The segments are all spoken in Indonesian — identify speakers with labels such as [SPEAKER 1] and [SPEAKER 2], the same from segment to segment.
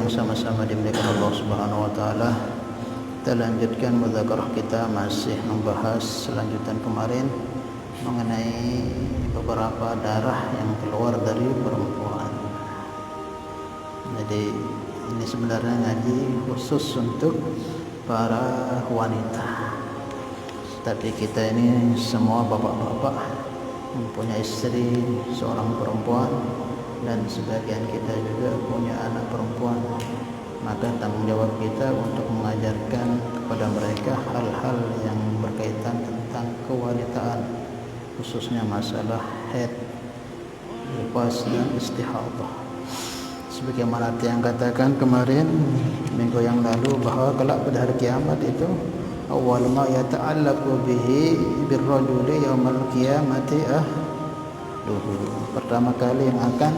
[SPEAKER 1] yang sama-sama dimuliakan Allah Subhanahu wa taala, kita lanjutkan mudzakarah kita, masih membahas selanjutan kemarin mengenai beberapa darah yang keluar dari perempuan. Jadi ini sebenarnya ngaji khusus untuk para wanita. Tapi kita ini semua bapak-bapak mempunyai istri seorang perempuan, dan sebagian kita juga punya anak perempuan. Maka tanggung jawab kita untuk mengajarkan kepada mereka hal-hal yang berkaitan tentang kewanitaan, khususnya masalah haid, nifas dan istihadah. Sebagaimana yang katakan kemarin minggu yang lalu, bahwa kelak pada hari kiamat itu awal ma yata'allaqu bihi birrajuli yaumal qiyamati pertama kali yang akan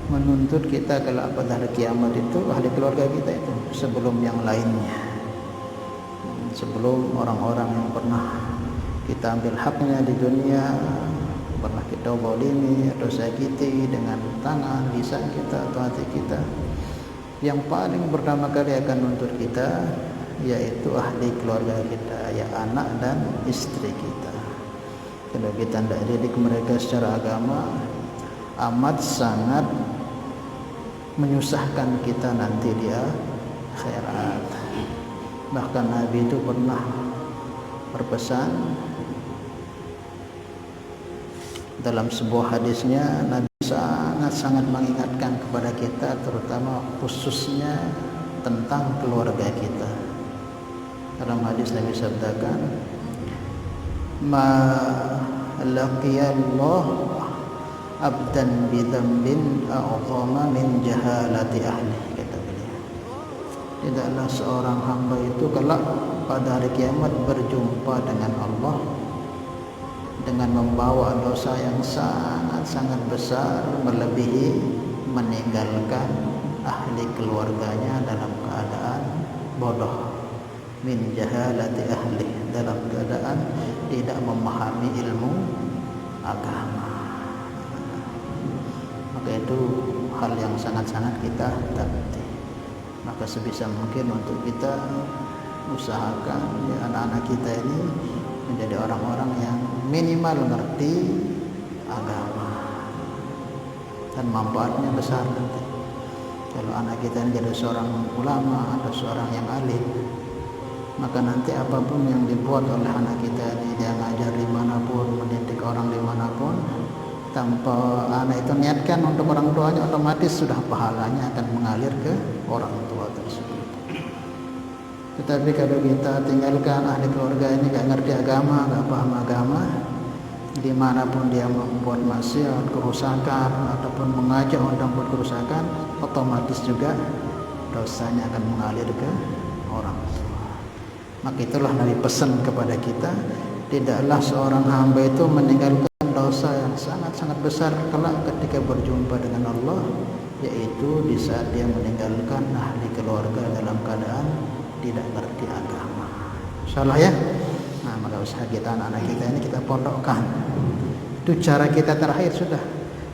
[SPEAKER 1] menuntut kita kelak pada hari kiamat itu ahli keluarga kita itu, sebelum yang lainnya, sebelum orang-orang yang pernah kita ambil haknya di dunia, pernah kita zalimi atau sakiti dengan tangan, lisan kita atau hati kita. Yang paling pertama kali akan menuntut kita yaitu ahli keluarga kita, ya anak dan istri kita. Kalau kita tidak didik mereka secara agama, amat sangat menyusahkan kita nanti di akhirat. Bahkan Nabi itu pernah berpesan dalam sebuah hadisnya, Nabi sangat-sangat mengingatkan kepada kita, terutama khususnya tentang keluarga kita. Dalam hadis Nabi sabdakan, ma laqiyallah abdan bidambin a'zama min jahalati ahli, kata beliau. Tidaklah seorang hamba itu kelak pada hari kiamat berjumpa dengan Allah dengan membawa dosa yang sangat-sangat besar, melebihi meninggalkan ahli keluarganya dalam keadaan bodoh, min jahalati ahli, dalam keadaan tidak memahami ilmu agama. Maka itu hal yang sangat-sangat kita taati. Maka sebisa mungkin untuk kita usahakan ya, anak-anak kita ini menjadi orang-orang yang minimal mengerti agama, dan manfaatnya besar nanti. Kalau anak kita ini jadi seorang ulama atau seorang yang alim, maka nanti apapun yang dibuat oleh anak kita ini, dia ngajar dimanapun, mendidik orang dimanapun, tanpa anak itu niatkan untuk orang tuanya, otomatis sudah pahalanya akan mengalir ke orang tua tersebut. Tetapi kalau kita tinggalkan ahli keluarga ini gak ngerti agama, gak paham agama, dimanapun dia membuat maksiat, kerusakan, ataupun mengajak untuk membuat kerusakan, otomatis juga dosanya akan mengalir ke orang tua. Maka itulah Nabi pesan kepada kita, tidaklah seorang hamba itu meninggalkan dosa yang sangat-sangat besar kelak ketika berjumpa dengan Allah, yaitu di saat dia meninggalkan ahli keluarga dalam keadaan tidak ngerti agama. Salah ya? Nah, maka usaha kita, anak-anak kita ini kita pondokkan. Itu cara kita terakhir sudah.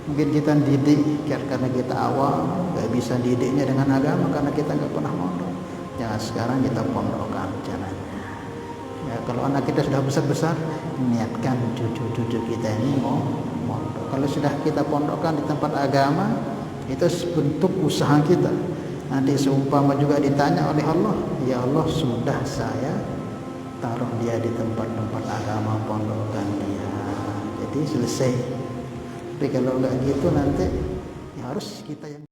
[SPEAKER 1] Mungkin kita didik karena kita awal gak bisa didiknya dengan agama karena kita gak pernah mondok. Ya sekarang kita pondokkan caranya. Ya, kalau anak kita sudah besar-besar, niatkan cucu-cucu kita ini mau mondok. Kalau sudah kita pondokkan di tempat agama, itu bentuk usaha kita. Nanti seumpama juga ditanya oleh Allah, ya Allah sudah saya taruh dia di tempat-tempat agama, pondokkan dia, jadi selesai. Tapi kalau enggak gitu nanti ya harus kita yang